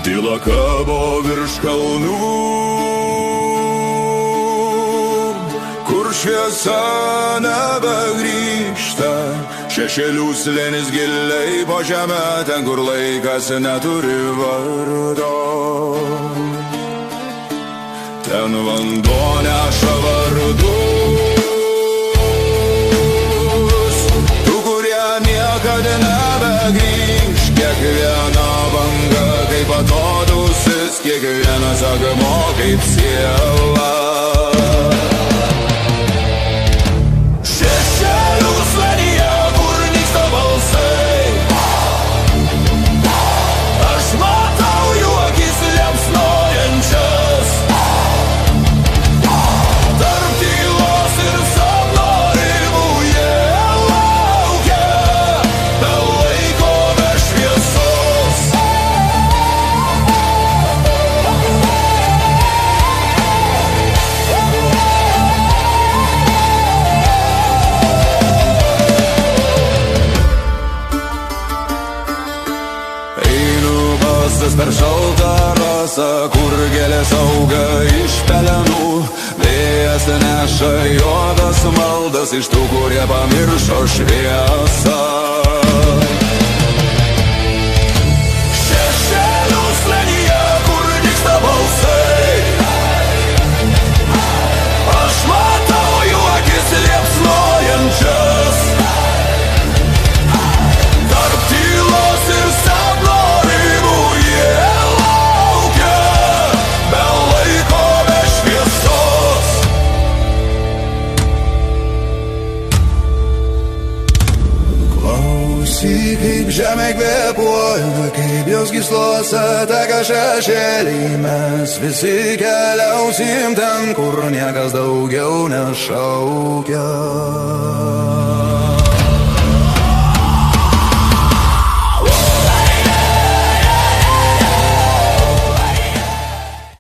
Tyla kabo virš kalnų, kur šviesa nebegrįžta. Šešėlių slėnis giliai po žemę, ten kur laikas neturi vardo. Ten vanduo neša vardus, tų, kurie niekada nebegrįž. Kiekviena banga kaip atodusis, kiekvienas akmuo kaip siela. Šešėlių slėnyje, kur nyksta balsai, aš matau jų akis liepsnojančias. Tarp tylos ir sapno ribų jie laukia, be laiko, be šviesos. Einu basas per šaltą rasą, kur gėlės auga iš pelenų. Vėjas neša juodas maldas iš tų, kurie pamiršo šviesą. Šešėlių slėnyje, kur nyksta balsai, aš matau jų akis liepsnojančias. Tarp tylos ir sapno ribų jie laukia, be laiko, be šviesos. Klausyk, kaip žemė kvėpuoja, kaip jos gyslose teka šešėliai. Mes visi keliausim ten, kur niekas daugiau nešaukia.